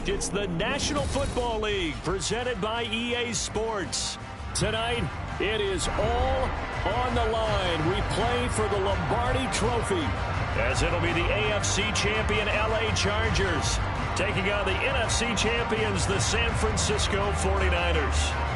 It's the National Football League presented by EA Sports. Tonight, it is all on the line. We play for the Lombardi Trophy, as it'll be the AFC champion LA Chargers taking on the NFC champions, the San Francisco 49ers.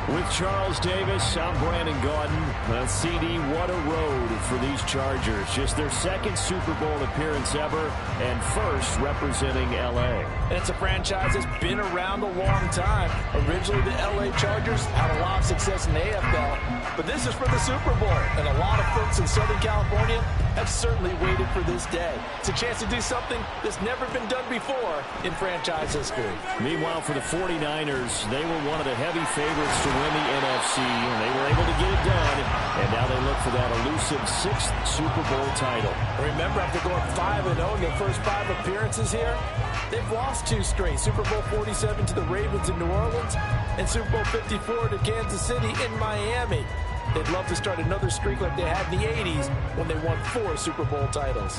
With Charles Davis, I'm Brandon Gaudin. CD, what a road for these Chargers. Just their second Super Bowl appearance ever, and first representing LA. And it's a franchise that's been around a long time. Originally, the LA Chargers had a lot of success in the AFL, but this is for the Super Bowl, and a lot of folks in Southern California have certainly waited for this day. It's a chance to do something that's never been done before in franchise history. Meanwhile, for the 49ers, they were one of the heavy favorites to win the NFC, and they were able to get it done, and now they look for that elusive 6th Super Bowl title. Remember, after going 5-0 in their first 5 appearances here, they've lost 2 straight. Super Bowl 47 to the Ravens in New Orleans, and Super Bowl 54 to Kansas City in Miami. They'd love to start another streak like they had in the 80s when they won 4 Super Bowl titles.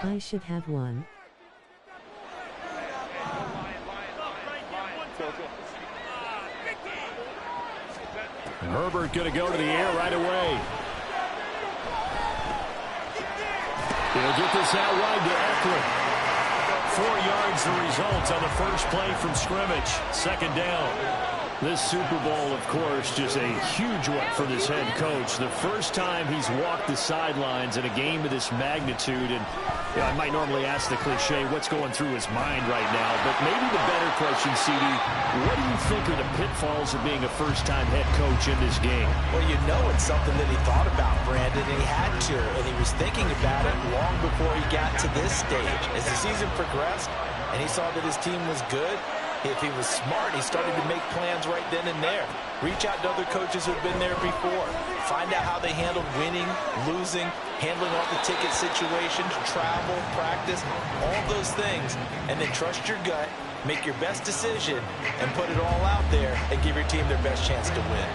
I should have one. Herbert going to go to the air right away. He'll get this out wide to Eckler. 4 yards the result on the first play from scrimmage. Second down. This Super Bowl, of course, just a huge one for this head coach. The first time he's walked the sidelines in a game of this magnitude. And I might normally ask the cliche, what's going through his mind right now? But maybe the better question, CD, what do you think are the pitfalls of being a first-time head coach in this game? Well, you know it's something that he thought about, Brandon, and he had to. And he was thinking about it long before he got to this stage. As the season progressed and he saw that his team was good, if he was smart, he started to make plans right then and there. Reach out to other coaches who've been there before. Find out how they handled winning, losing, handling all the ticket situations, travel, practice, all those things. And then trust your gut, make your best decision, and put it all out there and give your team their best chance to win.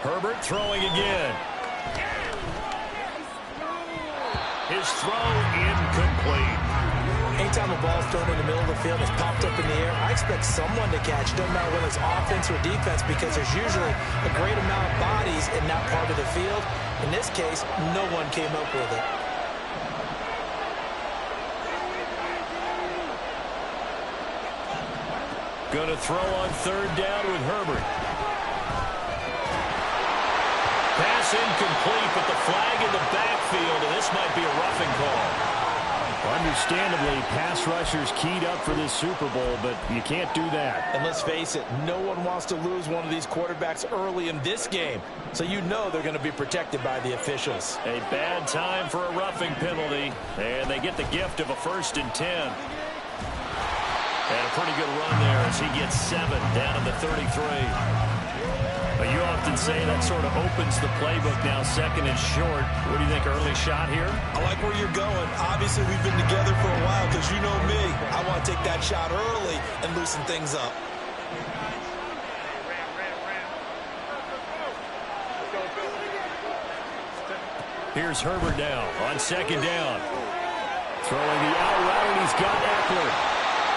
Herbert throwing again. His throw incomplete. Anytime a ball's thrown in the middle of the field, it's popped up in the air, I expect someone to catch. Doesn't matter whether it's offense or defense, because there's usually a great amount of bodies in that part of the field. In this case, no one came up with it. Going to throw on third down with Herbert. Pass incomplete, but the flag in the backfield, and this might be a roughing call. Understandably, pass rushers keyed up for this Super Bowl, but you can't do that. And let's face it, no one wants to lose one of these quarterbacks early in this game, so you know they're going to be protected by the officials. A bad time for a roughing penalty, and they get the gift of a 1st and 10. And a pretty good run there as he gets 7 down to the 33. You often say that sort of opens the playbook now, 2nd and short. What do you think, early shot here? I like where you're going. Obviously, we've been together for a while because you know me. I want to take that shot early and loosen things up. Here's Herbert now on 2nd down. Throwing the out route, and he's got Eckler.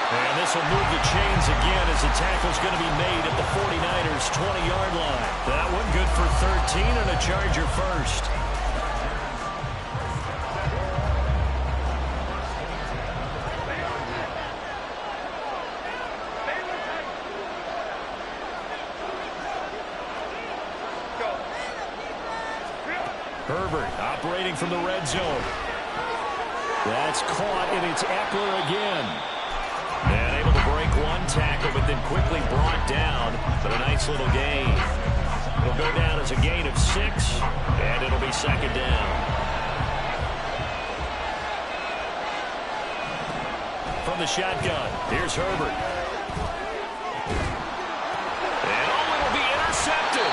And this will move the chains again as the tackle's going to be made at the 49ers' 20-yard line. That one good for 13 and a Charger first. Herbert operating from the red zone. That's caught, and it's Eckler again. And able to break one tackle, but then quickly brought down. But a nice little gain. It'll go down as a gain of 6, and it'll be 2nd down. From the shotgun, here's Herbert. And it'll be intercepted.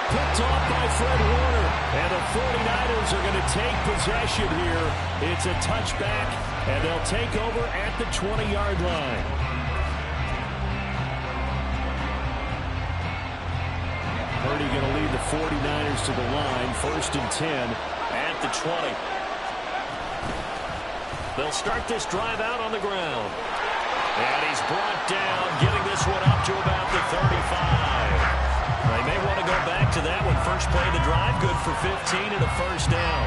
Picked off by Fred Warner. And the 49ers are going to take possession here. It's a touchback, and they'll take over at the 20-yard line. Purdy going to lead the 49ers to the line. 1st and 10 at the 20. They'll start this drive out on the ground. And he's brought down, getting this one up to about the 35. They may want to go back to that one. First play of the drive, good for 15 and a first down.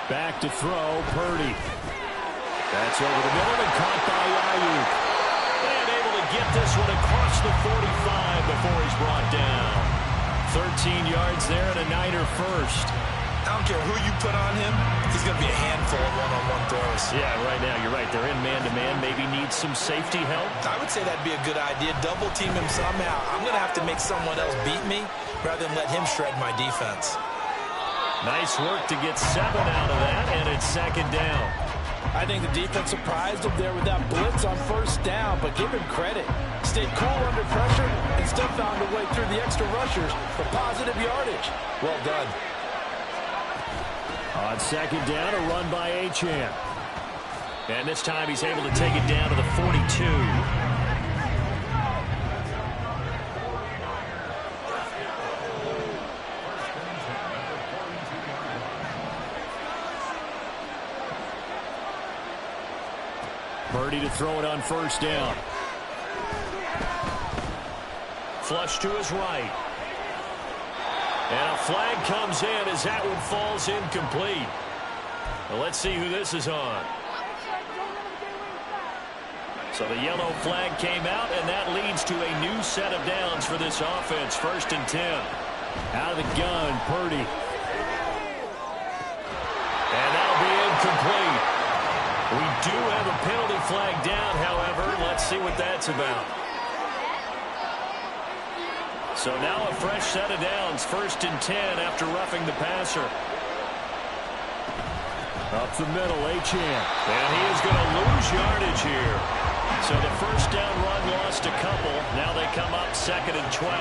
Back to throw, Purdy. That's over the middle and caught by Ayuk. And able to get this one across the 45 before he's brought down. 13 yards there and a Niner first. I don't care who you put on him. He's going to be a handful of one-on-one throws. Yeah, right now, you're right. They're in man-to-man. Maybe needs some safety help. I would say that'd be a good idea. Double team him somehow. I'm going to have to make someone else beat me rather than let him shred my defense. Nice work to get 7 out of that, and it's 2nd down. I think the defense surprised him there with that blitz on 1st down, but give him credit. Stayed cool under pressure and still found a way through the extra rushers for positive yardage. Well done. On 2nd down, a run by Achane. And this time he's able to take it down to the 42. Purdy to throw it on 1st down. Flush to his right. And a flag comes in as that one falls incomplete. Well, let's see who this is on. So the yellow flag came out, and that leads to a new set of downs for this offense. 1st and 10. Out of the gun, Purdy. And that'll be incomplete. We do have a penalty flag down, however. Let's see what that's about. So now a fresh set of downs. 1st and 10 after roughing the passer. Up the middle, Achane. And he is going to lose yardage here. So the 1st down run lost a couple. Now they come up 2nd and 12.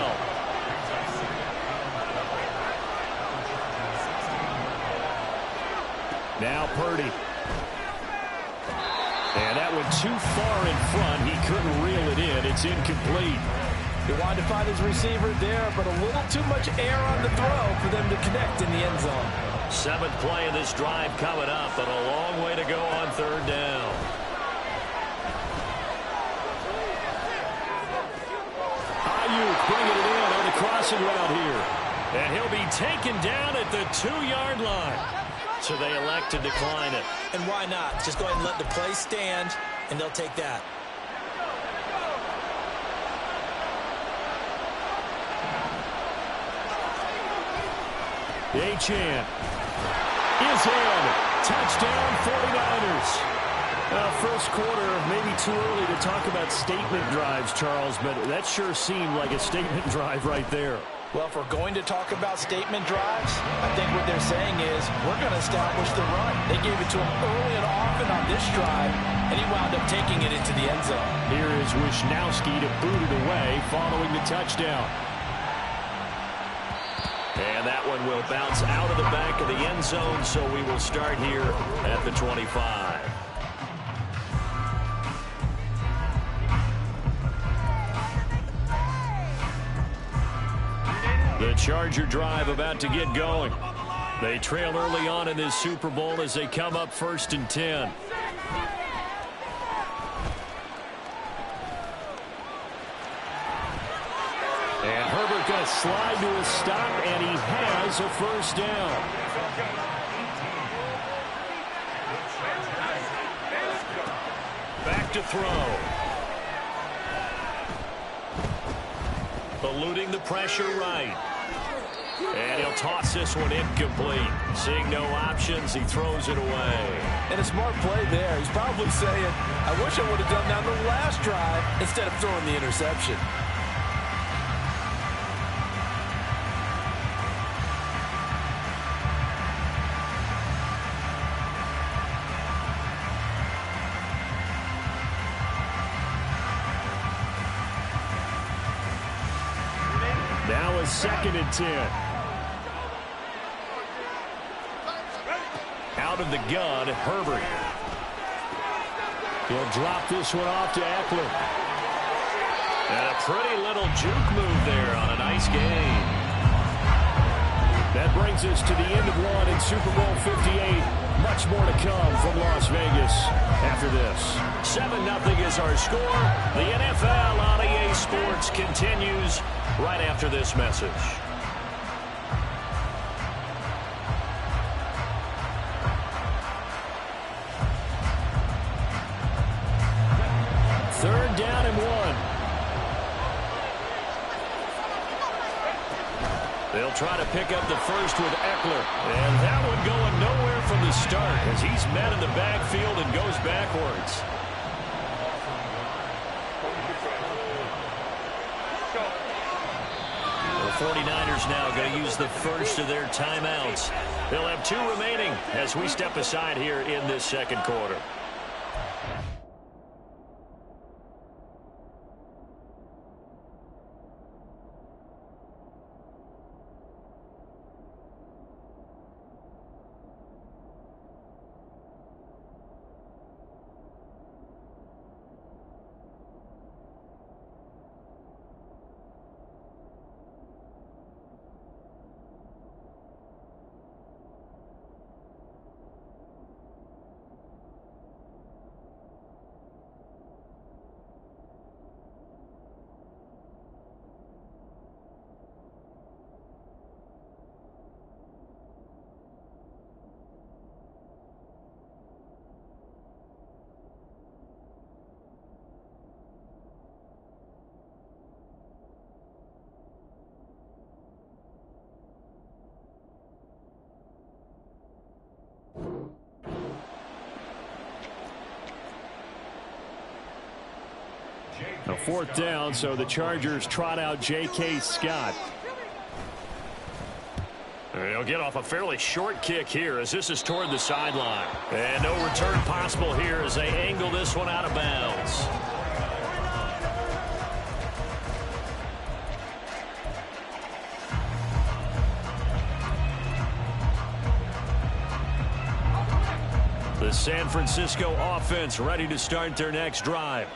Now Purdy. And that went too far in front. He couldn't reel it in. It's incomplete. He wanted to find his receiver there, but a little too much air on the throw for them to connect in the end zone. 7th play of this drive coming up, and a long way to go on 3rd down. Ayuk bringing it in on the crossing route here. And he'll be taken down at the 2-yard line. So they elect to decline it. And why not? Just go ahead and let the play stand, and they'll take that. Achane is in. Touchdown 49ers. First quarter, maybe too early to talk about statement drives, Charles, but that sure seemed like a statement drive right there. Well, if we're going to talk about statement drives, I think what they're saying is we're going to establish the run. They gave it to him early and often on this drive, and he wound up taking it into the end zone. Here is Wisnowski to boot it away following the touchdown. And that one will bounce out of the back of the end zone, so we will start here at the 25. The Charger drive about to get going. They trail early on in this Super Bowl as they come up 1st and 10. And Herbert going to slide to a stop, and he has a 1st down. Back to throw. Eluding the pressure right. And he'll toss this one incomplete. Seeing no options, he throws it away. And a smart play there. He's probably saying, I wish I would have done that on the last drive instead of throwing the interception. 2nd and 10. Out of the gun, Herbert. He'll drop this one off to Eckler. And a pretty little juke move there on a nice game. That brings us to the end of one in Super Bowl 58. Much more to come from Las Vegas after this. 7-0 is our score. The NFL on EA Sports continues right after this message. Third down and 1. They'll try to pick up the first with Eckler. And that one going nowhere from the start as he's met in the backfield and goes backwards. The 49ers now going to use the first of their timeouts. They'll have 2 remaining as we step aside here in this second quarter. A 4th down, so the Chargers trot out J.K. Scott. They'll get off a fairly short kick here as this is toward the sideline. And no return possible here as they angle this one out of bounds. The San Francisco offense ready to start their next drive.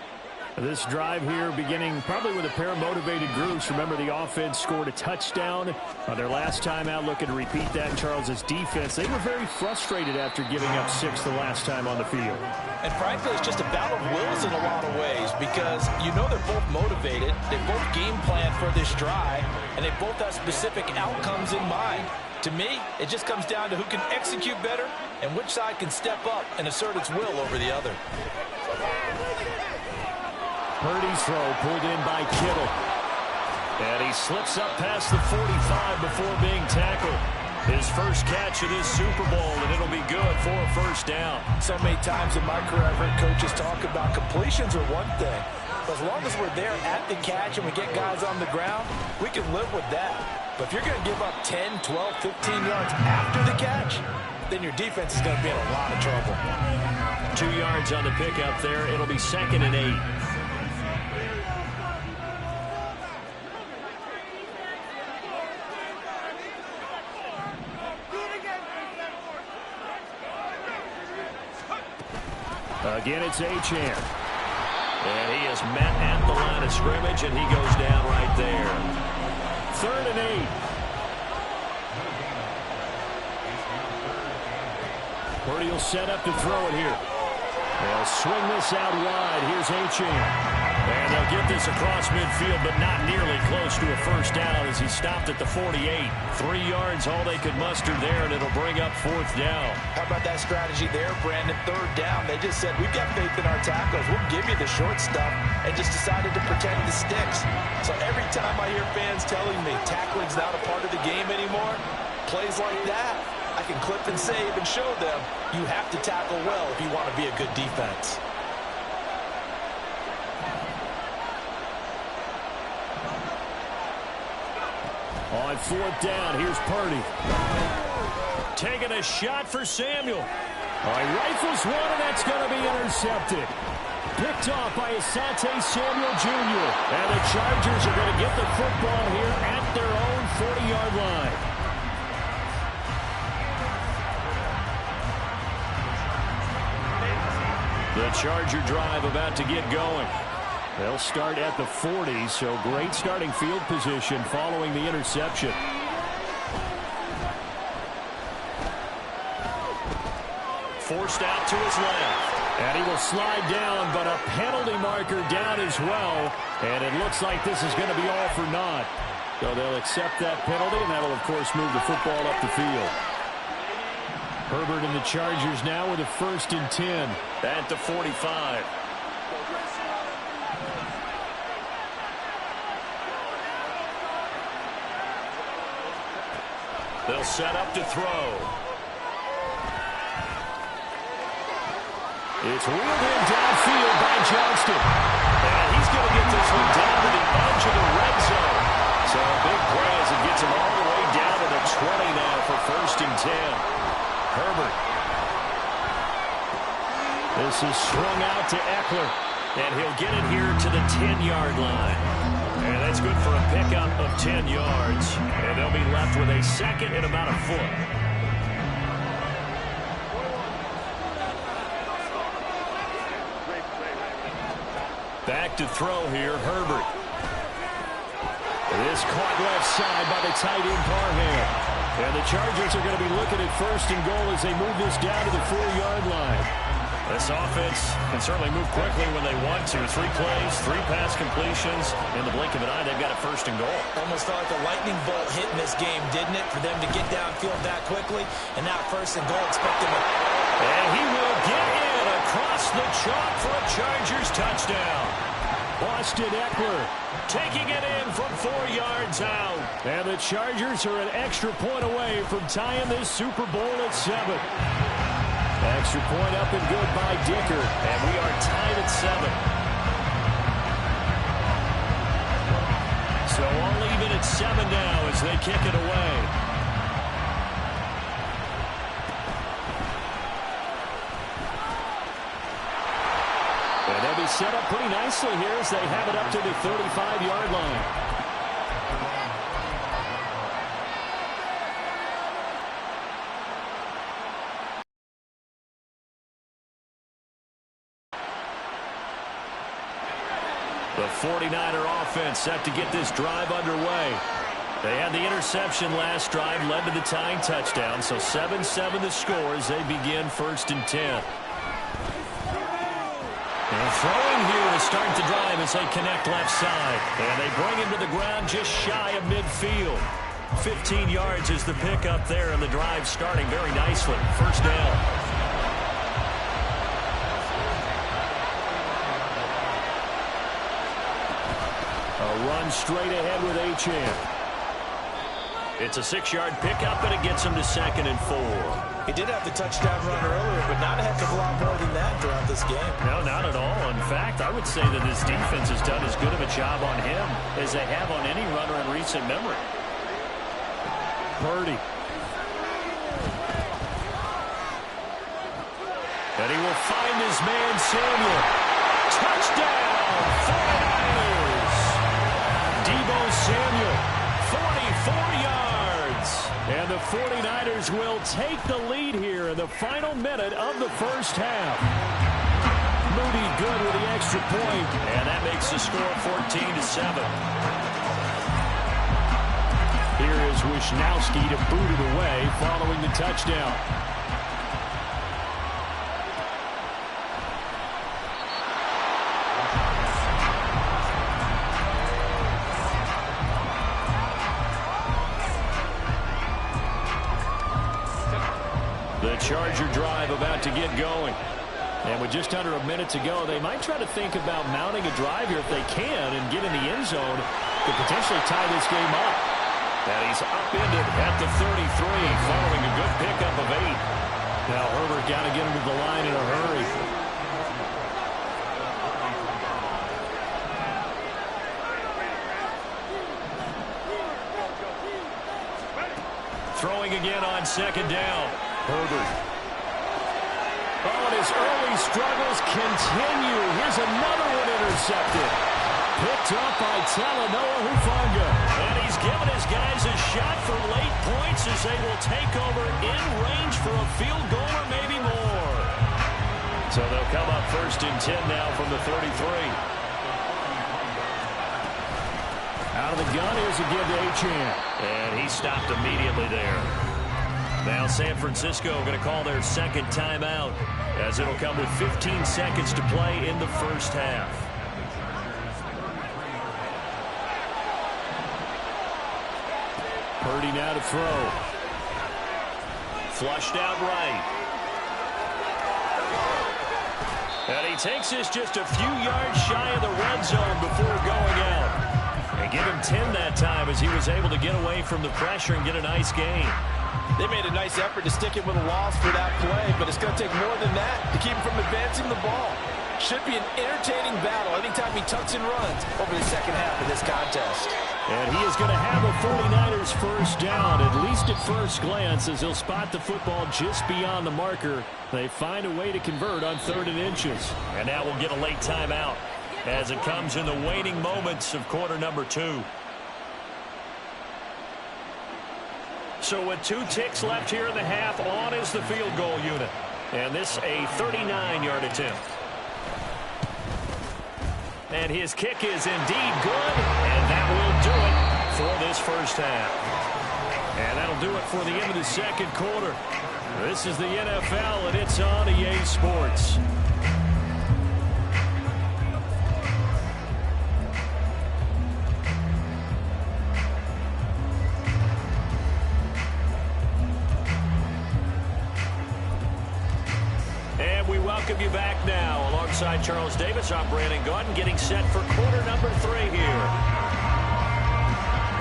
This drive here beginning probably with a pair of motivated groups. Remember, the offense scored a touchdown on their last time out, looking to repeat that in Charles' defense. They were very frustrated after giving up 6 the last time on the field. And frankly, it's just a battle of wills in a lot of ways because you know they're both motivated. They both game plan for this drive, and they both have specific outcomes in mind. To me, it just comes down to who can execute better and which side can step up and assert its will over the other. Purdy's throw pulled in by Kittle. And he slips up past the 45 before being tackled. His first catch of this Super Bowl, and it'll be good for a first down. So many times in my career, I've heard coaches talk about completions are one thing. But as long as we're there at the catch and we get guys on the ground, we can live with that. But if you're going to give up 10, 12, 15 yards after the catch, then your defense is going to be in a lot of trouble. 2 yards on the pickup there. It'll be 2nd and 8. Again, it's Achane. And he is met at the line of scrimmage, and he goes down right there. 3rd and 8. Purdy will set up to throw it here. They'll swing this out wide. Here's Achane. And they'll get this across midfield, but not nearly close to a first down as he stopped at the 48. 3 yards, all they could muster there, and it'll bring up 4th down. How about that strategy there, Brandon? 3rd down, they just said, we've got faith in our tackles. We'll give you the short stuff, and just decided to protect the sticks. So every time I hear fans telling me tackling's not a part of the game anymore, plays like that, I can clip and save and show them you have to tackle well if you want to be a good defense. On 4th down, here's Purdy. Taking a shot for Samuel. He rifles one, and that's going to be intercepted. Picked off by Asante Samuel Jr. And the Chargers are going to get the football here at at their own 40-yard line. The Charger drive about to get going. They'll start at the 40, so great starting field position following the interception. Forced out to his left. And he will slide down, but a penalty marker down as well. And it looks like this is going to be all for naught. So they'll accept that penalty, and that will, of course, move the football up the field. Herbert and the Chargers now with a 1st and 10 at the 45. They'll set up to throw. It's wheeled in downfield by Johnston. And he's going to get this one down to the edge of the red zone. So a big play as it gets him all the way down to the 20 now for 1st and 10. Herbert. This is swung out to Eckler. And he'll get it here to the 10-yard line. And that's good for a pickup of 10 yards. And they'll be left with a 2nd and about a foot. Back to throw here, Herbert. This caught left side by the tight end Parham. And the Chargers are going to be looking at 1st and goal as they move this down to the 4-yard line. This offense can certainly move quickly when they want to. 3 plays, 3 pass completions. In the blink of an eye, they've got a 1st and goal. Almost felt like a lightning bolt hit in this game, didn't it? For them to get downfield that quickly. And now 1st and goal, expect them to... And he will get in across the chalk for a Chargers touchdown. Austin Eckler taking it in from 4 yards out. And the Chargers are an extra point away from tying this Super Bowl at 7. Extra point up and good by Dicker. And we are tied at 7. So all even at 7 now as they kick it away. And they'll be set up pretty nicely here as they have it up to the 35-yard line. The 49er offense set to get this drive underway. They had the interception last drive, led to the tying touchdown, so 7-7 the score as they begin 1st and 10. And throwing here to start the drive as they connect left side. And they bring him to the ground just shy of midfield. 15 yards is the pickup there, and the drive starting very nicely. 1st down. A run straight ahead with Achane. It's a 6-yard pickup, and it gets him to 2nd and 4. He did have the touchdown run earlier, but not a heck of a lot more than that throughout this game. No, not at all. In fact, I would say that this defense has done as good of a job on him as they have on any runner in recent memory. Purdy. And he will find his man Samuel. Touchdown! 49ers! Deebo Samuel, 44 yards. And the 49ers will take the lead here in the final minute of the 1st half. Moody good with the extra point, and that makes the score 14-7. Here is Wisnowski to boot it away following the touchdown. The Charger drive about to get going. And with just under a minute to go, they might try to think about mounting a drive here if they can and get in the end zone to potentially tie this game up. And he's upended at the 33 following a good pickup of 8. Now Herbert got to get him to the line in a hurry. Throwing again on 2nd down. Herbert. Oh, and his early struggles continue. Here's another one intercepted. Picked up by Talanoa Hufanga. And he's giving his guys a shot for late points as they will take over in range for a field goal or maybe more. So they'll come up 1st and 10 now from the 33. Out of the gun, here's a give to Achane. And he stopped immediately there. Now San Francisco going to call their second timeout as it'll come with 15 seconds to play in the first half. Purdy now to throw. Flushed out right. And he takes this just a few yards shy of the red zone before going out. And give him 10 that time as he was able to get away from the pressure and get a nice gain. They made a nice effort to stick it with a loss for that play, but it's going to take more than that to keep him from advancing the ball. Should be an entertaining battle anytime he tucks and runs over the second half of this contest. And he is going to have a 49ers first down, at least at first glance, as he'll spot the football just beyond the marker. They find a way to convert on 3rd and inches. And now we'll get a late timeout as it comes in the waning moments of quarter number 2. So with 2 ticks left here in the half, on is the field goal unit. And this a 39-yard attempt. And his kick is indeed good, and that will do it for this first half. And that'll do it for the end of the second quarter. This is the NFL, and it's on EA Sports. Welcome you back now. Alongside Charles Davis, I'm Brandon Gaudin, getting set for quarter number 3 here.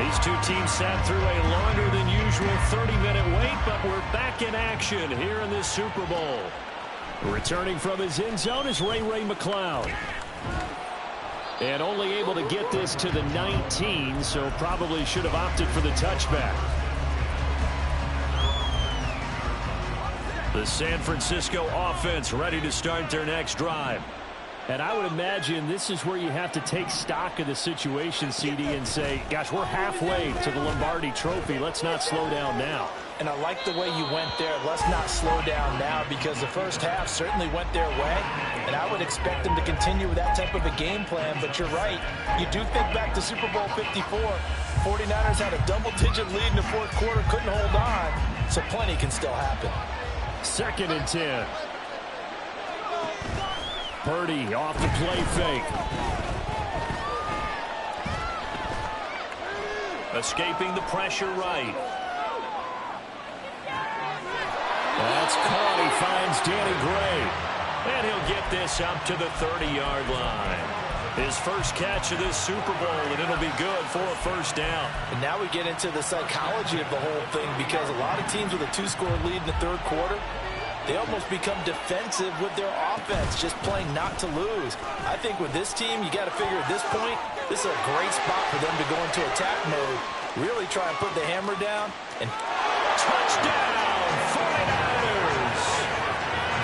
These two teams sat through a longer than usual 30-minute wait, but we're back in action here in this Super Bowl. Returning from his end zone is Ray McCloud. And only able to get this to the 19, so probably should have opted for the touchback. The San Francisco offense ready to start their next drive. And I would imagine this is where you have to take stock of the situation, CD, and say, gosh, we're halfway to the Lombardi Trophy. Let's not slow down now. And I like the way you went there. Let's not slow down now, because the first half certainly went their way. And I would expect them to continue with that type of a game plan. But you're right. You do think back to Super Bowl 54. 49ers had a double-digit lead in the fourth quarter, couldn't hold on. So plenty can still happen. 2nd and 10. Purdy off the play fake. Escaping the pressure right. That's caught. He finds Danny Gray. And he'll get this up to the 30-yard line. His first catch of this Super Bowl, and it'll be good for a first down. And now we get into the psychology of the whole thing, because a lot of teams with a 2-score lead in the third quarter, they almost become defensive with their offense, just playing not to lose. I think with this team, you got to figure at this point, this is a great spot for them to go into attack mode, really try and put the hammer down. And touchdown, 49ers!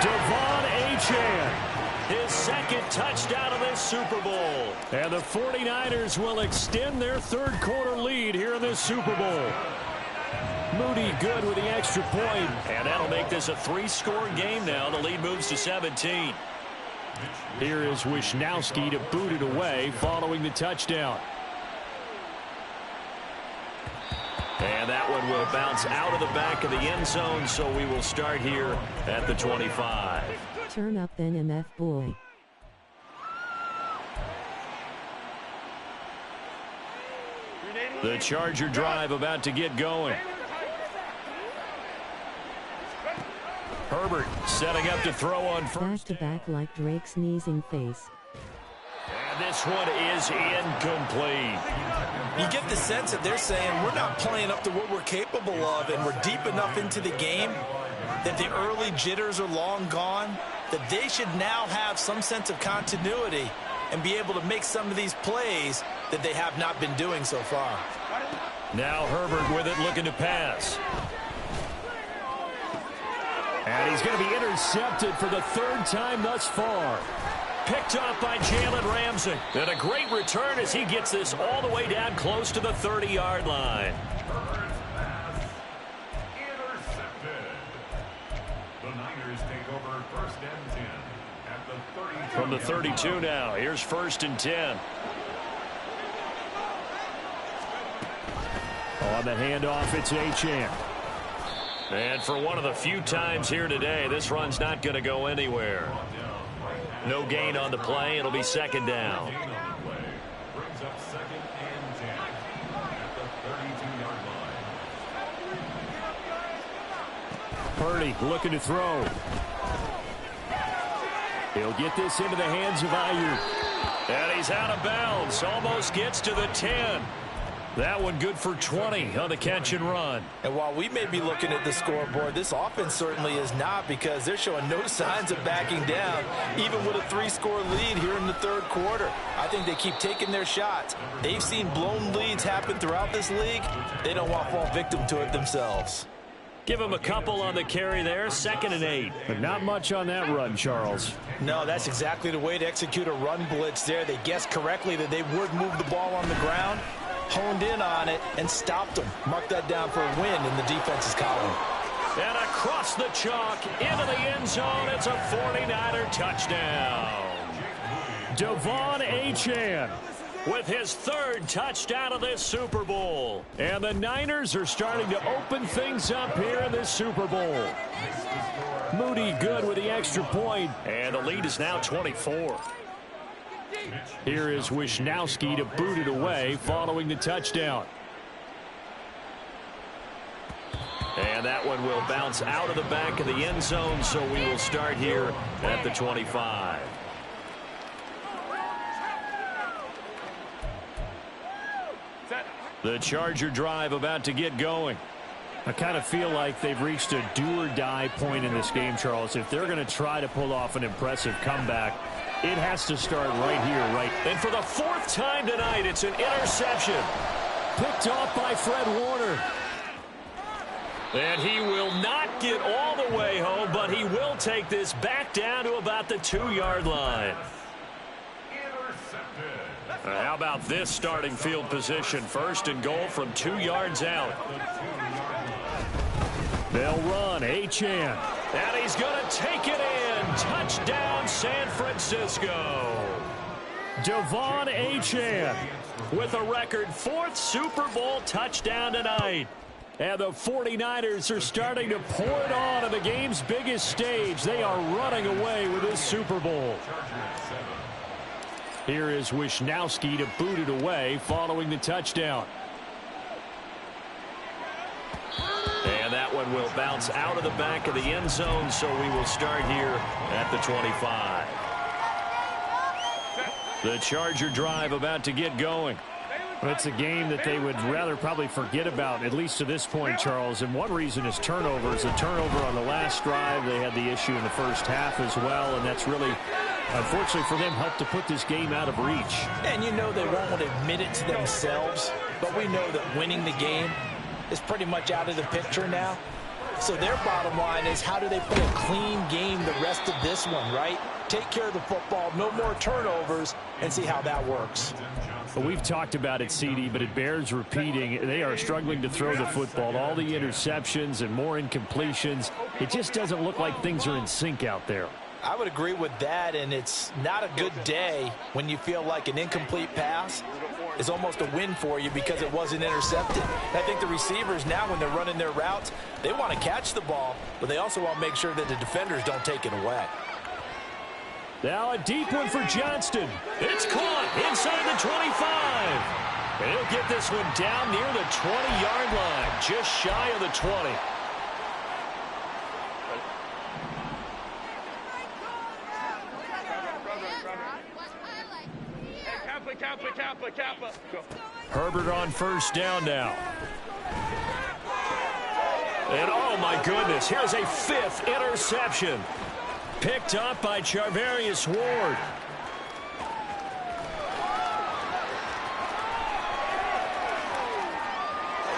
Devon Achane. His second touchdown of this Super Bowl. And the 49ers will extend their third quarter lead here in this Super Bowl. Moody good with the extra point. And that'll make this a 3-score game now. The lead moves to 17. Here is Wisnowski to boot it away following the touchdown. And that one will bounce out of the back of the end zone, so we will start here at the 25. Turn up NMF boy. The Charger drive about to get going. Herbert setting up to throw on first. Back-to-back like Drake's sneezing face. And this one is incomplete. You get the sense that they're saying we're not playing up to what we're capable of, and we're deep enough into the game that the early jitters are long gone, that they should now have some sense of continuity and be able to make some of these plays that they have not been doing so far. Now Herbert with it, looking to pass. And he's going to be intercepted for the third time thus far. picked up by Jalen Ramsey. And a great return as he gets this all the way down close to the 30-yard line. From the 32 now, here's 1st and 10. On the handoff, it's Achane. And for one of the few times here today, this run's not going to go anywhere. No gain on the play. It'll be 2nd down. Purdy looking to throw. He'll get this into the hands of Ayuk. And he's out of bounds. Almost gets to the 10. That one good for 20 on the catch and run. And while we may be looking at the scoreboard, this offense certainly is not, because they're showing no signs of backing down, even with a 3-score lead here in the 3rd quarter. I think they keep taking their shots. They've seen blown leads happen throughout this league. They don't want to fall victim to it themselves. Give him a couple on the carry there. 2nd and 8. But not much on that run, Charles. No, that's exactly the way to execute a run blitz there. They guessed correctly that they would move the ball on the ground, honed in on it, and stopped them. Mark that down for a win in the defense's column. And across the chalk, into the end zone, it's a 49er touchdown. Devon Achane with his 3rd touchdown of this Super Bowl. And the Niners are starting to open things up here in this Super Bowl. Moody good with the extra point. And the lead is now 24. Here is Wisnowski to boot it away following the touchdown. And that one will bounce out of the back of the end zone, so we will start here at the 25. The Charger drive about to get going. I kind of feel like they've reached a do-or-die point in this game, Charles. If they're going to try to pull off an impressive comeback, it has to start right here, right? And for the 4th time tonight, it's an interception. Picked off by Fred Warner. And he will not get all the way home, but he will take this back down to about the 2-yard line. How about this starting field position? 1st and goal from 2 yards out. They'll run. Achane. And he's going to take it in. Touchdown, San Francisco. Devon Achane with a record 4th Super Bowl touchdown tonight. And the 49ers are starting to pour it on the game's biggest stage. They are running away with this Super Bowl. Here is Wisnowski to boot it away following the touchdown. And that one will bounce out of the back of the end zone, so we will start here at the 25. The Charger drive about to get going. It's a game that they would rather probably forget about, at least to this point, Charles. And one reason is turnovers. A turnover on the last drive. They had the issue in the first half as well, and that's really, unfortunately for them, helped to put this game out of reach. And you know they won't admit it to themselves, but we know that winning the game is pretty much out of the picture now. So their bottom line is, how do they play a clean game the rest of this one, right? Take care of the football, no more turnovers, and see how that works. Well, we've talked about it, CD, but it bears repeating. They are struggling to throw the football. All the interceptions and more incompletions. It just doesn't look like things are in sync out there. I would agree with that, and it's not a good day when you feel like an incomplete pass is almost a win for you because it wasn't intercepted. I think the receivers now, when they're running their routes, they want to catch the ball, but they also want to make sure that the defenders don't take it away. Now a deep one for Johnston. It's caught inside the 25. And he'll get this one down near the 20-yard line, just shy of the 20. Herbert on 1st down now. And oh my goodness, here's a 5th interception. Picked up by Charvarius Ward.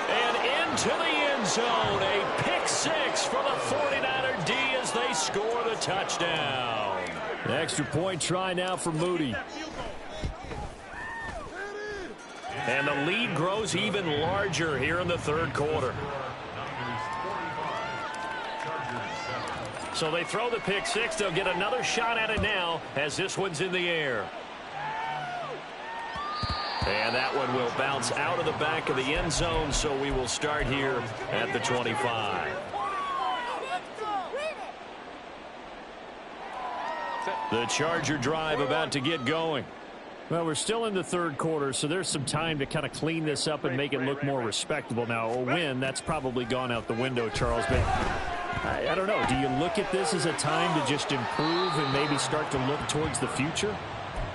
And into the end zone, a pick 6 for the 49er D as they score the touchdown. The extra point try now for Moody. And the lead grows even larger here in the third quarter. So they throw the pick six. They'll get another shot at it now as this one's in the air. And that one will bounce out of the back of the end zone, so we will start here at the 25. The Charger drive about to get going. Well, we're still in the third quarter, so there's some time to kind of clean this up and make it look more respectable. Now, a win, that's probably gone out the window, Charles. But I don't know. Do you look at this as a time to just improve and maybe start to look towards the future?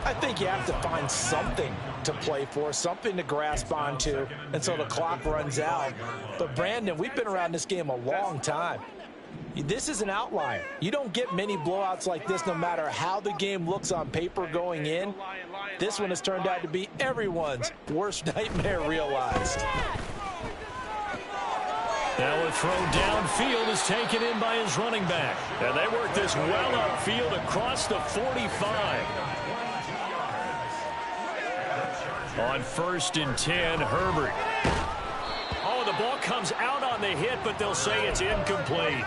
I think you have to find something to play for, something to grasp onto until the clock runs out. But, Brandon, we've been around this game a long time. This is an outlier. You don't get many blowouts like this no matter how the game looks on paper going in. This one has turned out to be everyone's worst nightmare realized. Now a throw downfield is taken in by his running back. And they work this well upfield across the 45. On 1st and 10, Herbert. Oh, the ball comes out on the hit, but they'll say it's incomplete.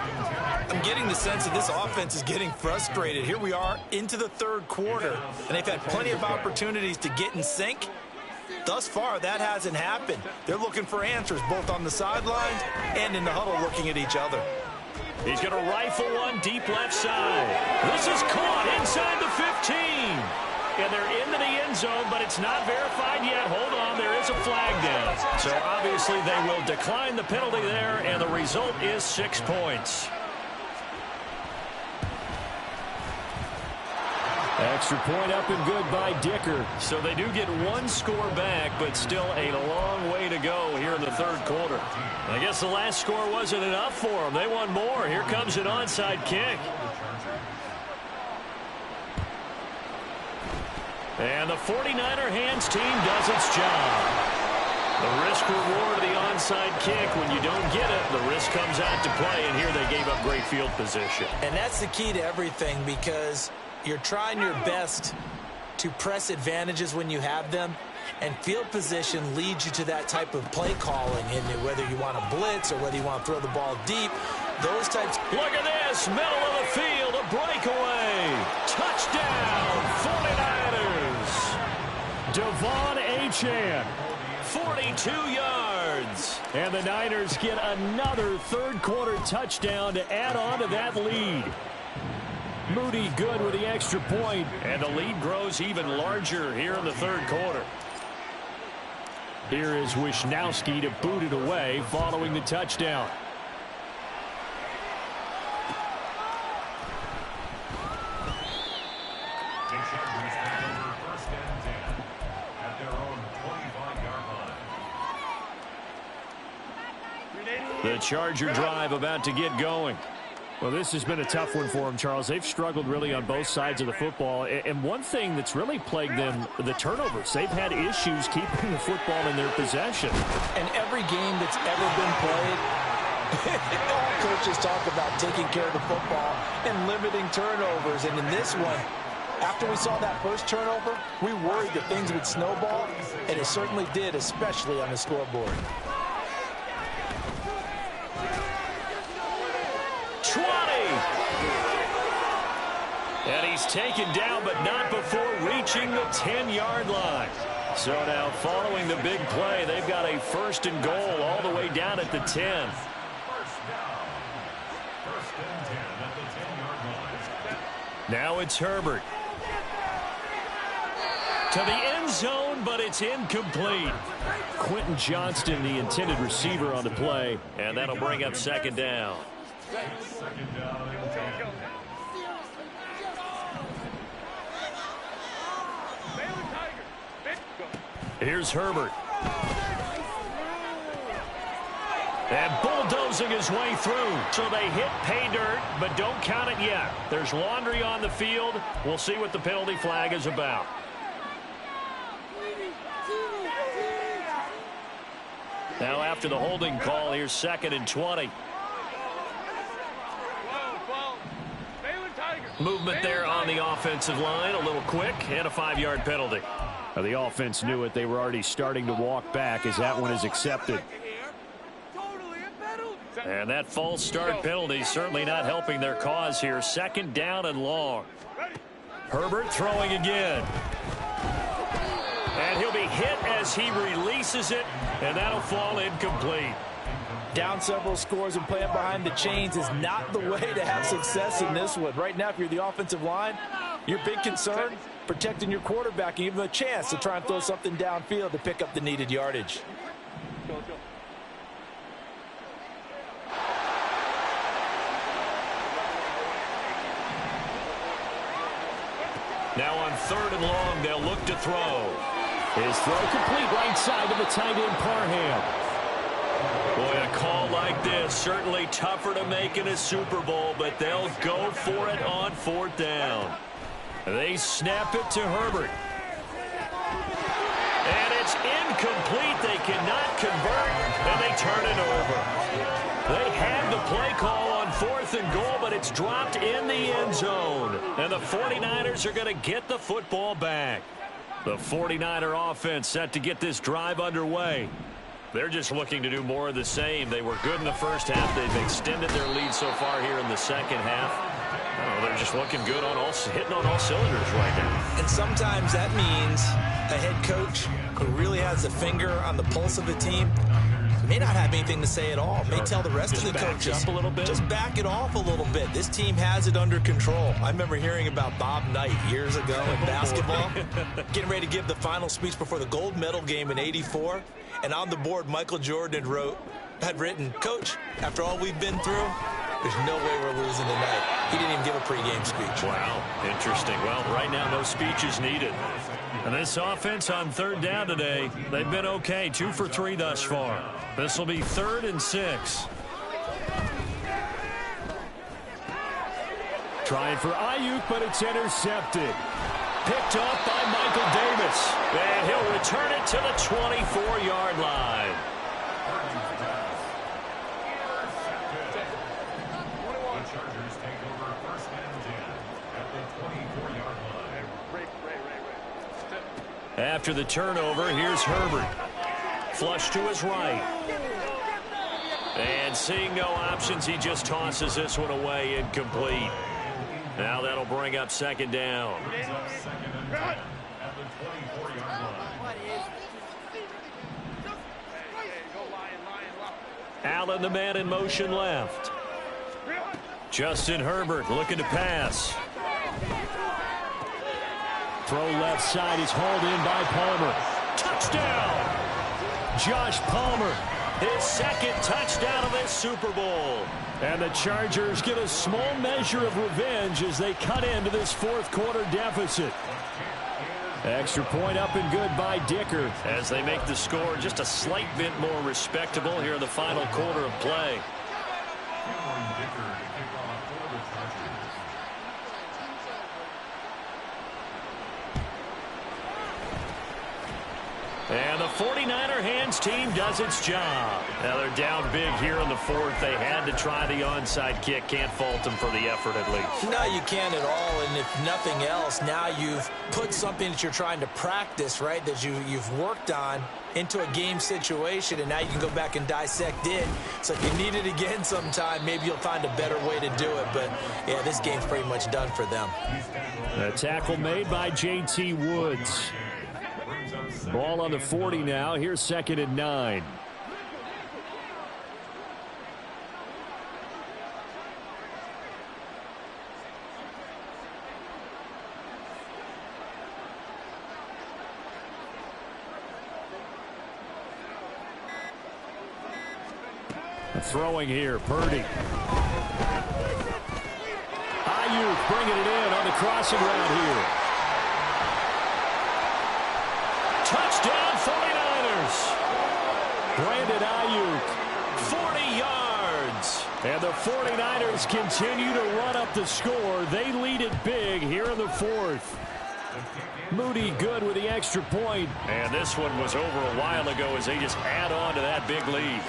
I'm getting the sense that this offense is getting frustrated. Here we are into the third quarter, and they've had plenty of opportunities to get in sync. Thus far, that hasn't happened. They're looking for answers both on the sidelines and in the huddle looking at each other. He's going to rifle one deep left side. This is caught inside the 15. And they're into the end zone, but it's not verified yet. Hold on, there is a flag down. So obviously they will decline the penalty there, and the result is 6 points. Extra point up and good by Dicker. So they do get one score back, but still a long way to go here in the third quarter. I guess the last score wasn't enough for them. They want more. Here comes an onside kick. And the 49er hands team does its job. The risk-reward of the onside kick, when you don't get it, the risk comes out to play, and here they gave up great field position. And that's the key to everything, because you're trying your best to press advantages when you have them, and field position leads you to that type of play calling, and whether you want to blitz or whether you want to throw the ball deep, those types. Look at this, middle of the field, a breakaway. Touchdown, 49ers. Devon Achane, 42 yards. And the Niners get another third-quarter touchdown to add on to that lead. Moody good with the extra point, and the lead grows even larger here in the third quarter. Here is Wisnowski to boot it away following the touchdown. The Charger drive about to get going. Well, this has been a tough one for them, Charles. They've struggled really on both sides of the football. And one thing that's really plagued them, the turnovers. They've had issues keeping the football in their possession. And every game that's ever been played, all coaches talk about taking care of the football and limiting turnovers. And in this one, after we saw that first turnover, we worried that things would snowball, and it certainly did, especially on the scoreboard. 20. And he's taken down, but not before reaching the 10-yard line. So now following the big play, they've got a 1st and goal all the way down at the 10. Now it's Herbert. To the end zone, but it's incomplete. Quentin Johnston, the intended receiver on the play, and that'll bring up 2nd down. Here's Herbert. And bulldozing his way through. So they hit pay dirt, but don't count it yet. There's laundry on the field. We'll see what the penalty flag is about. Now after the holding call, here's 2nd and 20. Movement there on the offense. offensive line, a little quick, and a 5-yard penalty. Now, the offense knew it. They were already starting to walk back as that one is accepted. And that false start penalty certainly not helping their cause here. 2nd down and long. Herbert throwing again. And he'll be hit as he releases it, and that'll fall incomplete. Down several scores and playing behind the chains is not the way to have success in this one. Right now, if you're the offensive line, your big concern, protecting your quarterback and give him a chance to try and throw something downfield to pick up the needed yardage. Now on 3rd and long, they'll look to throw. His throw complete right side to the tight end, Parham. Boy, a call like this, certainly tougher to make in a Super Bowl, but they'll go for it on 4th down. They snap it to Herbert. And it's incomplete. They cannot convert, and they turn it over. They had the play call on 4th and goal, but it's dropped in the end zone. And the 49ers are going to get the football back. The 49er offense set to get this drive underway. They're just looking to do more of the same. They were good in the first half. They've extended their lead so far here in the second half. Oh, they're just looking good on hitting on all cylinders right now. And sometimes that means a head coach who really has a finger on the pulse of the team may not have anything to say at all. May tell the rest of the coaches, up a little bit. Just back it off a little bit. This team has it under control. I remember hearing about Bob Knight years ago in basketball, getting ready to give the final speech before the gold medal game in '84. And on the board, Michael Jordan had written, "Coach, after all we've been through, there's no way we're losing tonight." He didn't even give a pregame speech. Wow, interesting. Well, right now, no speech is needed. And this offense on 3rd down today, they've been okay. 2 for 3 thus far. This will be 3rd and 6. Trying for Ayuk, but it's intercepted. Picked off by Michael Davis. And he'll return it to the 24-yard line. After the turnover, here's Herbert. Flush to his right. And seeing no options, he just tosses this one away, incomplete. Now that'll bring up 2nd down. Allen, the man in motion left. Justin Herbert looking to pass. Throw left side is hauled in by Palmer. Touchdown! Josh Palmer. His 2nd touchdown of this Super Bowl. And the Chargers get a small measure of revenge as they cut into this 4th quarter deficit. Extra point up and good by Dicker. As they make the score just a slight bit more respectable here in the final quarter of play. And the 49er hands team does its job. Now they're down big here in the 4th. They had to try the onside kick. Can't fault them for the effort at least. No, you can't at all. And if nothing else, now you've put something that you're trying to practice, right, that you've worked on into a game situation, and now you can go back and dissect it. So if you need it again sometime, maybe you'll find a better way to do it. But, yeah, this game's pretty much done for them. A tackle made by J.T. Woods. Ball on the 40 now. Here's 2nd and 9. Throwing here, Purdy. Ayuk bringing it in on the crossing route here. Touchdown 49ers. Brandon Ayuk. 40 yards. And the 49ers continue to run up the score. They lead it big here in the 4th. Moody good with the extra point. And this one was over a while ago as they just add on to that big lead.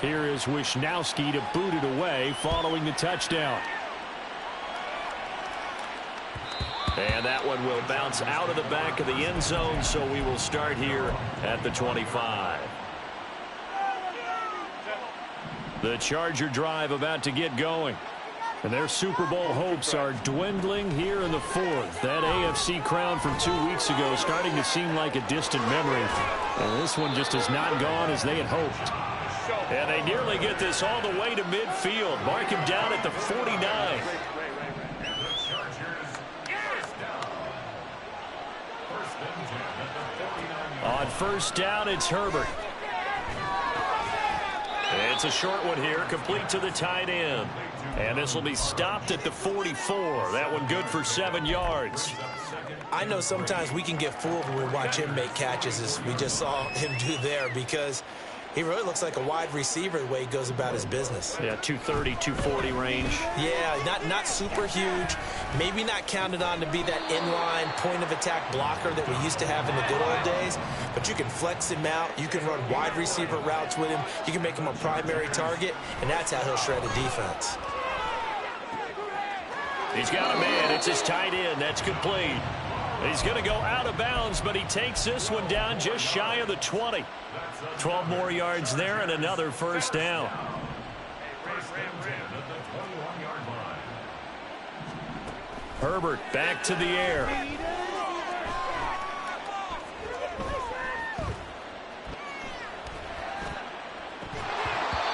Here is Wisnowski to boot it away following the touchdown. And that one will bounce out of the back of the end zone, so we will start here at the 25. The Charger drive about to get going. And their Super Bowl hopes are dwindling here in the fourth. That AFC crown from 2 weeks ago starting to seem like a distant memory. And this one just has not gone as they had hoped. And they nearly get this all the way to midfield. Mark him down at the 49. On first down, it's Herbert. It's a short one here, complete to the tight end. And this will be stopped at the 44. That one good for 7 yards. I know sometimes we can get fooled when we watch him make catches, as we just saw him do there, because he really looks like a wide receiver the way he goes about his business. Yeah, 230, 240 range. Yeah, not super huge. Maybe not counted on to be that inline point-of-attack blocker that we used to have in the good old days. But you can flex him out. You can run wide receiver routes with him. You can make him a primary target, and that's how he'll shred a defense. He's got a man. It's his tight end. That's complete. He's going to go out of bounds, but he takes this one down just shy of the 20. 12 more yards there and another first down. Herbert back to the air.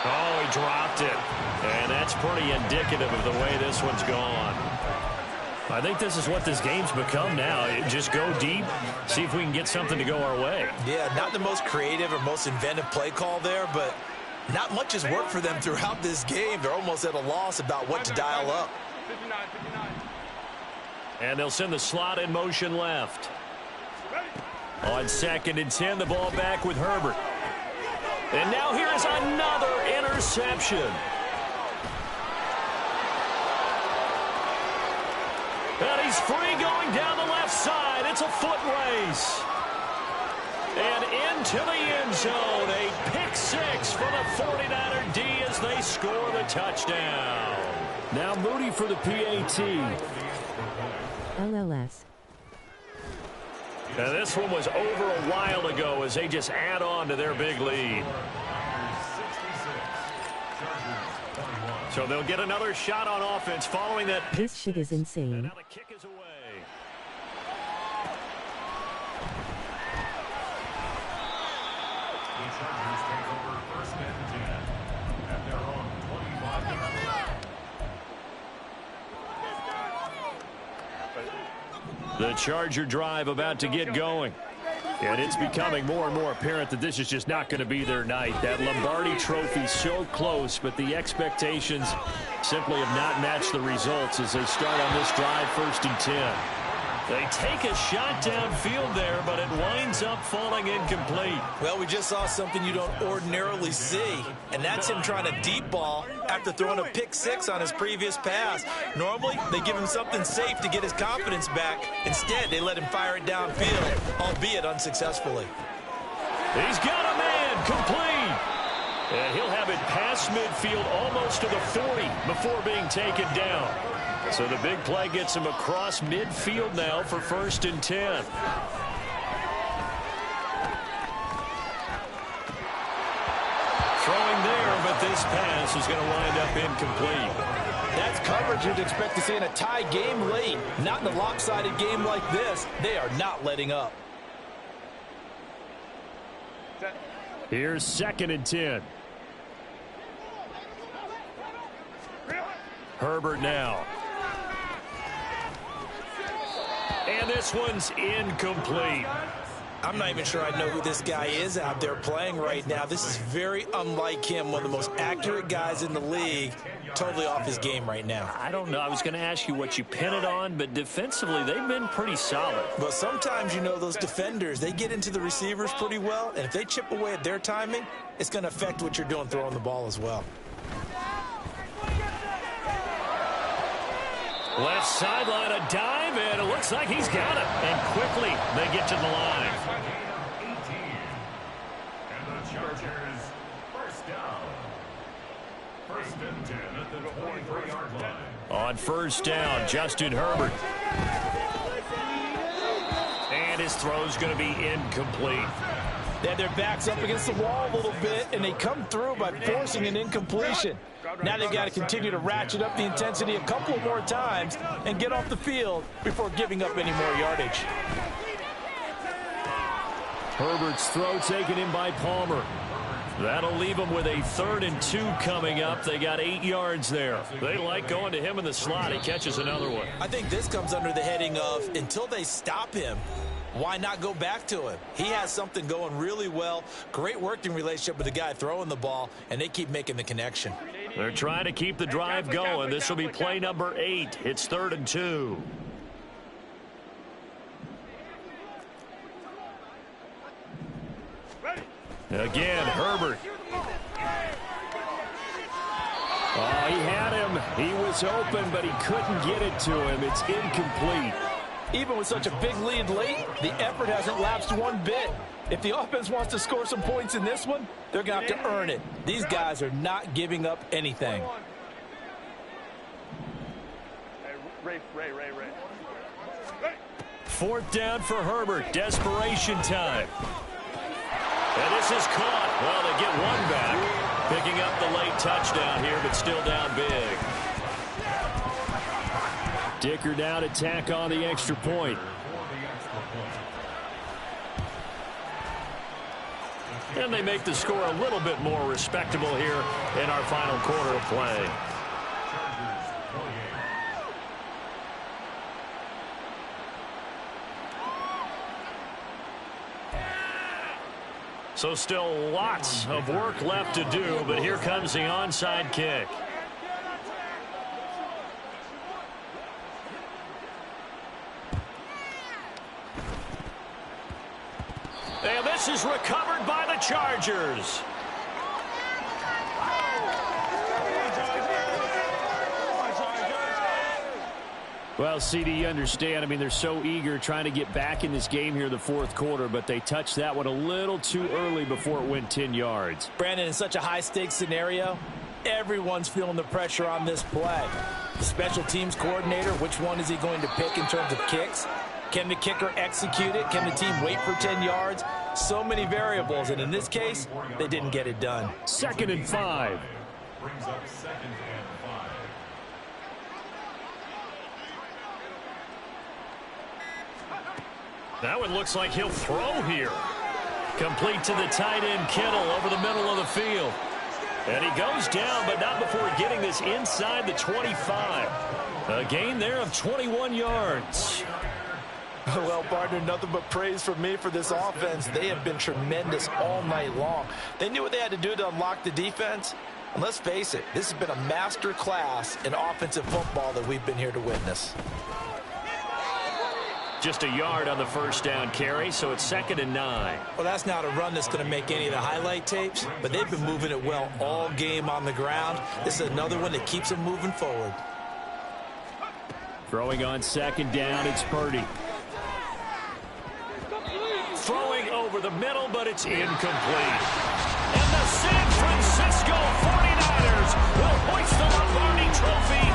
Oh, he dropped it. And that's pretty indicative of the way this one's gone. I think this is what this game's become now. Just go deep, see if we can get something to go our way. Yeah, not the most creative or most inventive play call there, but not much has worked for them throughout this game. They're almost at a loss about what to dial up. And they'll send the slot in motion left. On 2nd and 10, the ball back with Herbert. And now here's another interception. And he's free going down the left side. It's a foot race. And into the end zone. A pick six for the 49er D as they score the touchdown. Now Moody for the PAT. LLS. Now this one was over a while ago as they just add on to their big lead. So they'll get another shot on offense following that. This shit is And insane. now the kick is away. The Charger drive about to get going. And it's becoming more and more apparent that this is just not going to be their night. That Lombardi Trophy so close, but the expectations simply have not matched the results as they start on this drive 1st and 10. They take a shot downfield there, but it winds up falling incomplete. Well, we just saw something you don't ordinarily see, and that's him trying to deep ball after throwing a pick six on his previous pass. Normally, they give him something safe to get his confidence back. Instead, they let him fire it downfield, albeit unsuccessfully. He's got a man, complete. And he'll have it past midfield almost to the 40 before being taken down. So the big play gets him across midfield now for 1st and 10. Throwing there, but this pass is going to wind up incomplete. That's coverage you'd expect to see in a tie game late. Not in a lopsided game like this. They are not letting up. Here's 2nd and 10. Herbert now. And this one's incomplete. I'm not even sure I know who this guy is out there playing right now. This is very unlike him, one of the most accurate guys in the league. Totally off his game right now. I don't know. I was going to ask you what you pin it on, but defensively, they've been pretty solid. But sometimes, you know, those defenders, they get into the receivers pretty well, and if they chip away at their timing, it's going to affect what you're doing throwing the ball as well. Left sideline, a dive, and it looks like he's got it. And quickly, they get to the line. 18. And the Chargers, first down. 1st and 10 at the 23-yard line. On 1st down, Justin Herbert. And his throw's going to be incomplete. They had their backs up against the wall a little bit, and they come through by forcing an incompletion. Now they've got to continue to ratchet up the intensity a couple more times and get off the field before giving up any more yardage. Herbert's throw taken in by Palmer. That'll leave them with a 3rd and 2 coming up. They got 8 yards there. They like going to him in the slot. He catches another one. I think this comes under the heading of until they stop him, why not go back to him? He has something going really well. Great working relationship with the guy throwing the ball, and they keep making the connection. They're trying to keep the drive going. This will be play number 8. It's 3rd and 2. Again, Herbert. Oh, he had him. He was open, but he couldn't get it to him. It's incomplete. Even with such a big lead late, the effort hasn't lapsed one bit. If the offense wants to score some points in this one, they're going to have to earn it. These guys are not giving up anything. Ray. 4th down for Herbert. Desperation time. And this is caught. Well, they get one back. Picking up the late touchdown here, but still down big. Dicker now to tack on the extra point. And they make the score a little bit more respectable here in our final quarter of play. So still lots of work left to do, but here comes the onside kick. And this is recovered by the Chargers. Well, CD, you understand. I mean, they're so eager trying to get back in this game here in the 4th quarter, but they touched that one a little too early before it went 10 yards. Brandon, in such a high-stakes scenario, everyone's feeling the pressure on this play. The special teams coordinator, which one is he going to pick in terms of kicks? Can the kicker execute it? Can the team wait for 10 yards? So many variables, and in this case, they didn't get it done. 2nd and 5. Brings up 2nd and 5. That one looks like he'll throw here. Complete to the tight end Kittle over the middle of the field. And he goes down, but not before getting this inside the 25. A gain there of 21 yards. Well, partner, nothing but praise from me for this offense. They have been tremendous all night long. They knew what they had to do to unlock the defense. And let's face it, this has been a master class in offensive football that we've been here to witness. Just a yard on the 1st down carry, so it's 2nd and 9. Well, that's not a run that's going to make any of the highlight tapes, but they've been moving it well all game on the ground. This is another one that keeps them moving forward. Throwing on 2nd down, it's Purdy. Throwing over the middle, but it's incomplete. And the San Francisco 49ers will hoist the Lombardi Trophy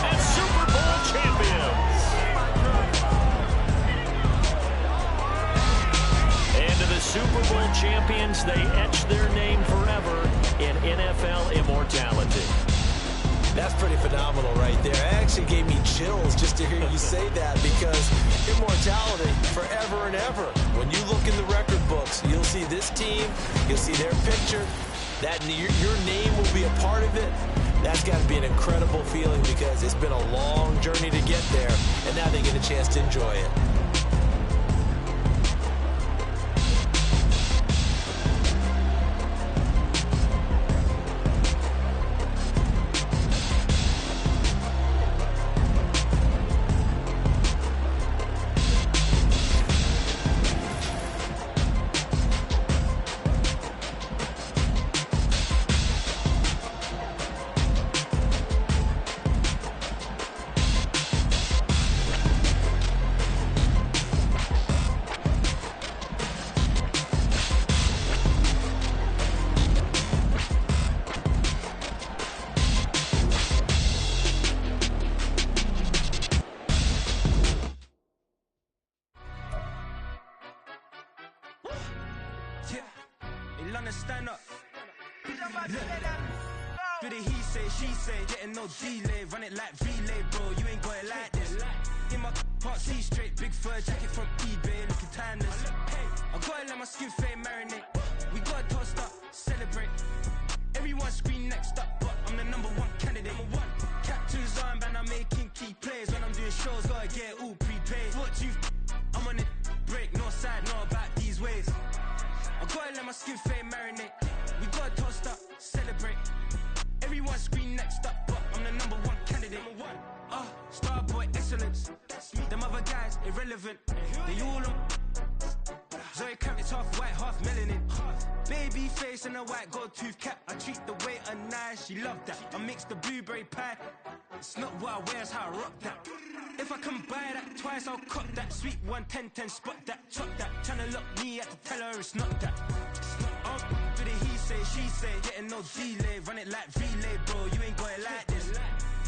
as Super Bowl champions. And to the Super Bowl champions, they etch their name forever in NFL immortality. That's pretty phenomenal right there. It actually gave me chills just to hear you say that, because immortality forever and ever. When you look in the record books, you'll see this team, you'll see their picture, that your name will be a part of it. That's got to be an incredible feeling, because it's been a long journey to get there, and now they get a chance to enjoy it. trying to stand up. Do the he say, she say, getting no delay. Run it like relay, bro, you ain't got it like this. In my part C straight, big fur jacket from eBay, looking timeless. I gotta let my skin fade marinate. We gotta toast up, celebrate. Everyone scream next up, but I'm the #1 candidate. Captain's armband, I'm making key plays. When I'm doing shows, gotta get it all prepaid. What you I'm on it, break, no side, no about these ways. I gotta let my skin fade marinate. We gotta toast up, celebrate. Everyone scream next up, but I'm the #1 candidate. Starboy excellence. Them other guys irrelevant. They all on. Zoe Kravitz half white, half melanin. Baby face and a white gold tooth cap. I treat the waiter nice, she love that. I mix the blueberry pie. It's not what I wear, it's how I rock that. If I can buy that twice, I'll cop that. Sweet 110, spot that, chop that. Tryna lock me at the teller, it's not that. Do the he say, she say, getting no delay. Run it like relay, bro, you ain't got it like this.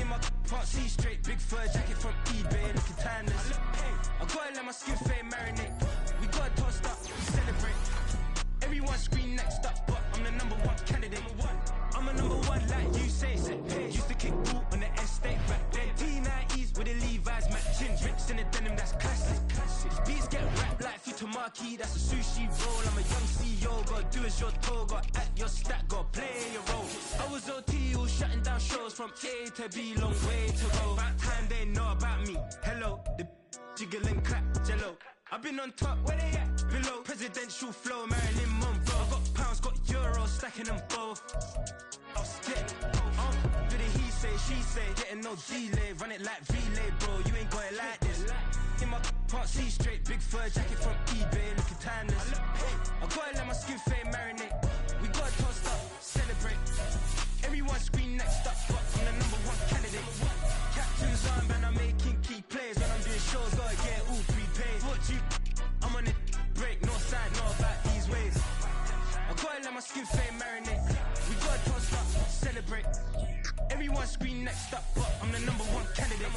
In my part C straight, big fur jacket from eBay, looking timeless. I gotta let my skin fade marinate. We gotta toast up, celebrate. Everyone scream next up, but I'm the #1 candidate. I'm a #1 like you say. Used to kick ball on the estate back then. T90s with the Levi's matching. Bricks in the denim, that's classic. These beats get wrapped like Futamaki, that's a sushi roll. I'm a young CEO, gotta do as you're told. Gotta act your stat, gotta play your role. I was OT, all shutting down shows from A to B, long way to go. About time they know about me. Hello, the jiggle and clap, jello. I've been on top, where they at? Below, presidential flow, Marilyn Monroe. I got pounds, got euros, stacking them both. I'll stick. Do the he say, she say, getting no delay. Run it like relay, bro, you ain't got it like this. In my part C straight, big fur jacket from eBay, looking timeless. I gotta let my skin fade marinate. We gotta toast up, celebrate. Everyone scream next up, but I'm the #1 candidate. Captain's armband, I'm making key plays. When I'm doing shows, gotta get all prepaid. What you I'm on it, break, no side, no about these ways. I gotta let my skin fade marinate. We gotta toast up, celebrate. Everyone scream next up, but I'm the #1 candidate.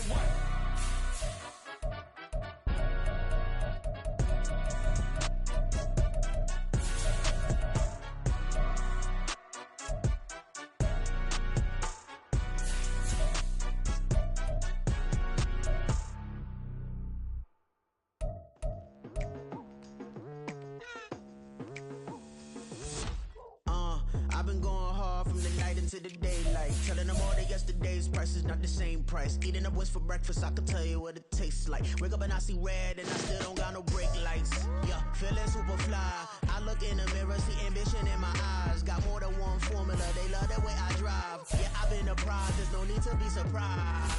I've been going hard from the night into the daylight. Telling them all that yesterday's price is not the same price. Eating up what's for breakfast, I can tell you what it tastes like. Wake up and I see red and I still don't got no brake lights. Yeah, feeling super fly. I look in the mirror, see ambition in my eyes. Got more than one formula, they love the way I drive. Yeah, I've been a prize, there's no need to be surprised.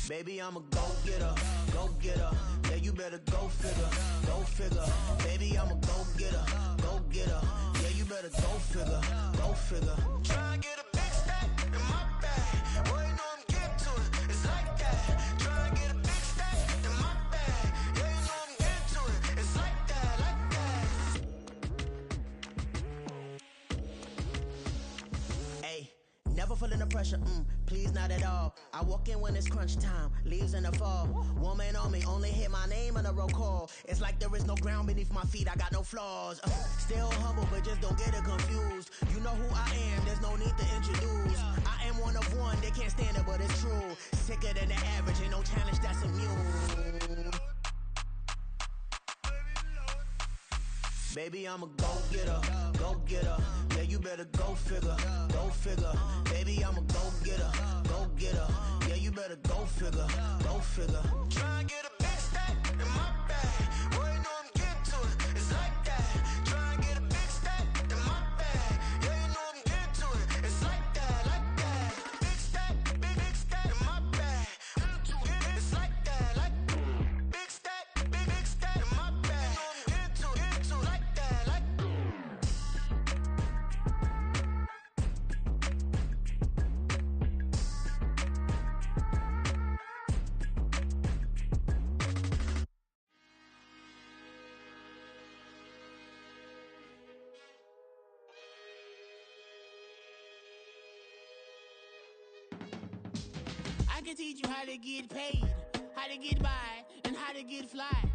Baby, I'm a go-getter, go-getter. Yeah, you better go figure, go figure. Baby, I'm a go-getter, go-getter. Yeah, you better go figure, go figure. Try and get a big stack in my bag. Boy, you know I'm getting to it, it's like that. Try and get a big stack in my bag. Yeah, you know I'm getting to it, it's like that, like that. Hey. Never feeling the pressure, please not at all. I walk in when it's crunch time, leaves in the fall. Woman on me, only hit my name on a roll call. It's like there is no ground beneath my feet, I got no flaws. Still humble, but just don't get it confused. You know who I am, there's no need to introduce. I am one of one, they can't stand it, but it's true. Sicker than the average, ain't no challenge that's immune. Baby, I'm a go-getter, go-getter. Yeah, you better go figure, go figure. Baby, I'm a go-getter, go-getter. Yeah, you better go figure, go figure. Try and get a big stack in my bag. Boy, you know I'm getting to it, it's like that. Try and get a big stack in my bag. Yeah, you know I'm getting to it, it's like that, like that. Big stack in my bag. It's like that, like big stack in my bag. You know I'm getting to it, like that, like. I can teach you how to get paid, how to get by, and how to get fly.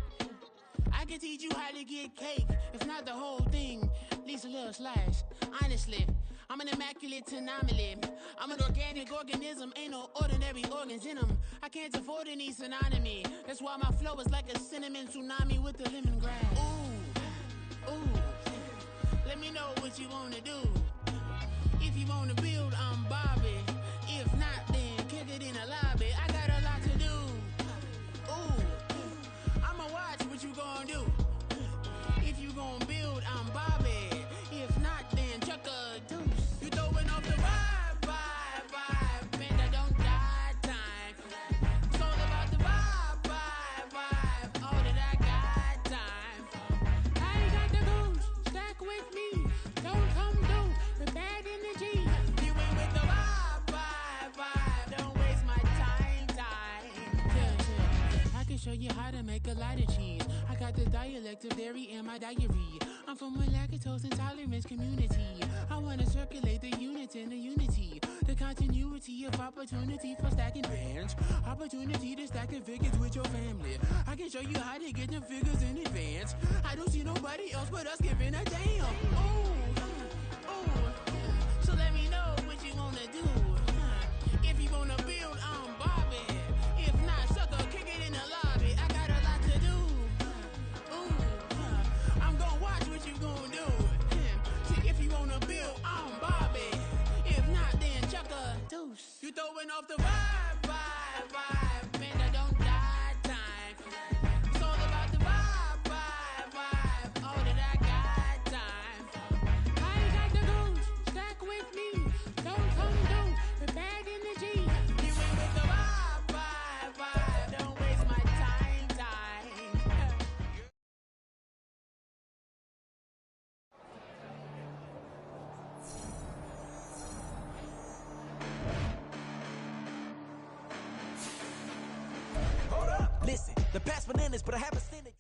I can teach you how to get cake. If not the whole thing, at least a little slice. Honestly, I'm an immaculate anomaly. I'm an organic organism, ain't no ordinary organs in them. I can't afford any synonymy. That's why my flow is like a cinnamon tsunami with the lemongrass. Ooh, ooh. Let me know what you wanna do. If you wanna build, I'm Bobby. If not, then kick it in the lobby. I got a lot to do. Ooh, I'ma watch what you gonna do. If you gonna build, I'm Bobby. If not, then chuck a deuce. You throwing off the vibe. Man, I don't die time. It's all about the vibe. All that I got time. I ain't got the goose. Stack with me. Don't come through with bad energy. You ain't with the vibe. Don't waste my time. Yeah. I can show you how to make a lot of cheese. I got the dialect of dairy in my diary. I'm from a lactose intolerance community. I wanna circulate the units in the unity. The continuity of opportunity for stacking bands. Opportunity to stack the figures with your family. I can show you how to get the figures in advance. I don't see nobody else but us giving a damn. Ooh. So let me know what you wanna do. If you wanna build, I'm Bobby. If not, sucker, kick it in the lobby. I got a lot to do. Ooh, I'm gonna watch what you gonna do. See, if you wanna build, I'm Bobby. If not, then chuck a deuce. You throwing off the vibe. Man, I don't die time. It's all about the vibe. All that I got time. I ain't got the goose. Stack with me. Don't come through with bad energy. You ain't with the vibe. Don't waste my time. Hold up, listen, the past bananas, but I haven't seen it.